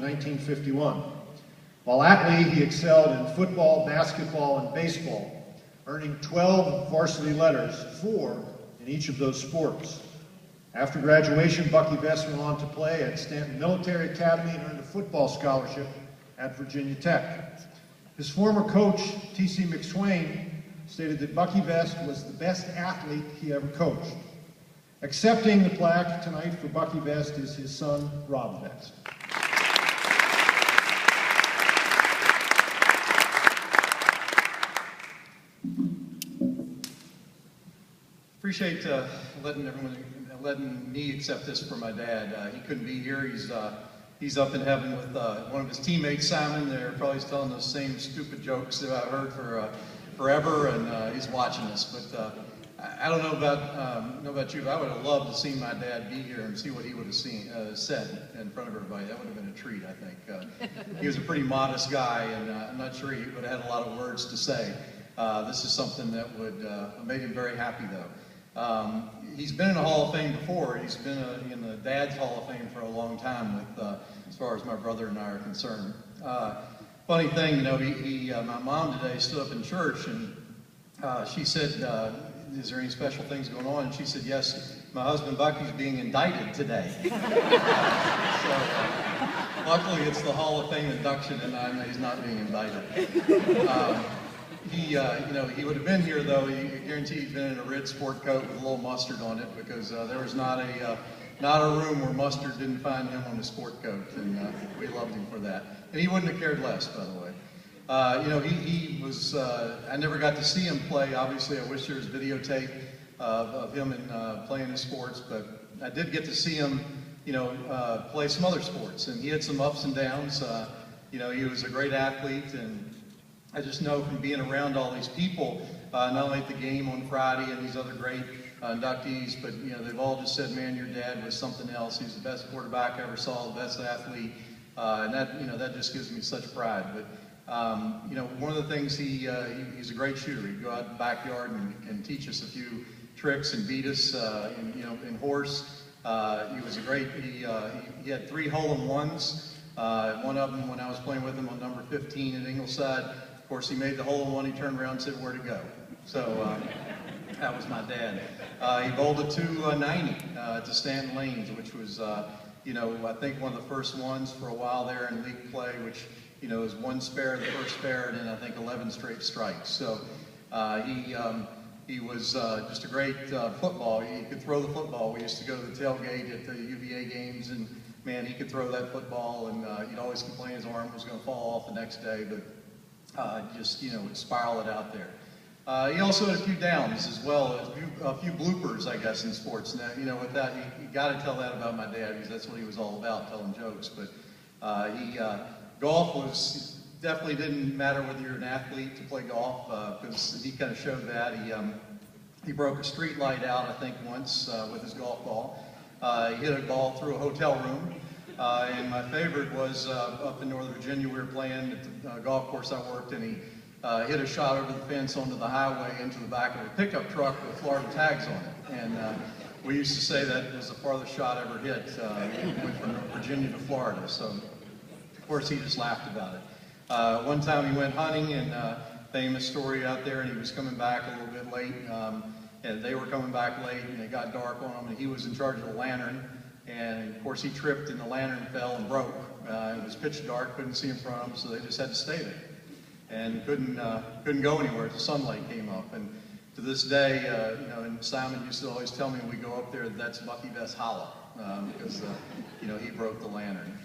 1951. While at Lee, he excelled in football, basketball, and baseball, earning 12 varsity letters, 4 in each of those sports. After graduation, Bucky Best went on to play at Stanton Military Academy and earned a football scholarship at Virginia Tech. His former coach, T.C. McSwain, stated that Bucky Best was the best athlete he ever coached. Accepting the plaque tonight for Bucky Best is his son, Rob Best. Appreciate letting me accept this for my dad. He couldn't be here. He's up in heaven with one of his teammates, Simon. They're probably telling those same stupid jokes that I've heard for forever, and he's watching us. But I don't know about you, but I would have loved to see my dad be here and see what he would have said in front of everybody. That would have been a treat, I think. He was a pretty modest guy, and I'm not sure he would have had a lot of words to say. This is something that would have made him very happy, though. He's been in the Hall of Fame before. He's been in the Dad's Hall of Fame for a long time, as far as my brother and I are concerned. Funny thing, my mom today stood up in church, and she said, is there any special things going on? And she said, yes, my husband Bucky's being indicted today. So, luckily it's the Hall of Fame induction, and he's not being indicted. He would have been here, though. He guaranteed he'd been in a red sport coat with a little mustard on it, because there was not a room where mustard didn't find him on his sport coat, and we loved him for that. And he wouldn't have cared less, by the way. He was, I never got to see him play. Obviously, I wish there was videotape of him playing his sports, but I did get to see him, play some other sports, and he had some ups and downs. He was a great athlete, and I just know from being around all these people, not only at the game on Friday and these other great inductees, but they've all just said, man, your dad was something else. He's the best quarterback I ever saw, the best athlete, and that just gives me such pride. But one of the things he's a great shooter. He'd go out in the backyard and teach us a few tricks and beat us in horse. He was a great. He had 3 hole-in-ones. One of them when I was playing with him on number 15 at Ingleside. Of course, he made the hole-in-one. He turned around and said, "Where to go?" So that was my dad. He bowled a 290 to Stanton Lanes, which was, I think one of the first ones for a while there in league play, which was 1 spare, the first spare, and then I think 11 straight strikes. So he was just a great football. He could throw the football. We used to go to the tailgate at the UVA games, and man, he could throw that football, and he'd always complain his arm was going to fall off the next day, but would spiral it out there. He also had a few downs as well, a few bloopers, I guess, in sports. Now, with that, you got to tell that about my dad, because that's what he was all about, telling jokes. But golf definitely didn't matter whether you're an athlete to play golf, because he kind of showed that. He broke a street light out, I think, once with his golf ball. He hit a ball through a hotel room. And my favorite was up in Northern Virginia. We were playing at the golf course I worked, and he hit a shot over the fence onto the highway into the back of a pickup truck with Florida tags on it. And we used to say that was the farthest shot ever hit. Went from Virginia to Florida. So, of course, he just laughed about it. One time he went hunting, and famous story out there, and he was coming back a little bit late. And they were coming back late, and it got dark on him, and he was in charge of the lantern. And of course he tripped and the lantern fell and broke. It was pitch dark, couldn't see in front of him, so they just had to stay there. And couldn't go anywhere until sunlight came up. And to this day, and Simon used to always tell me when we go up there, that's Bucky Best Hollow, because he broke the lantern.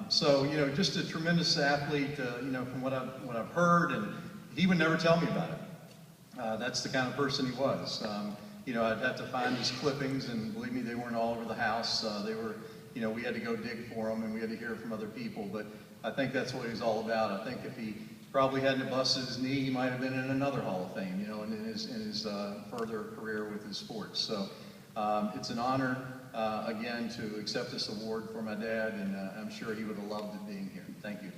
So just a tremendous athlete, from what I've heard, and he would never tell me about it. That's the kind of person he was. I'd have to find his clippings, and believe me, they weren't all over the house. They were, we had to go dig for them, and we had to hear from other people. But I think that's what he was all about. I think if he probably hadn't busted his knee, he might have been in another Hall of Fame, in his further career with his sports. So it's an honor, again, to accept this award for my dad, and I'm sure he would have loved it being here. Thank you.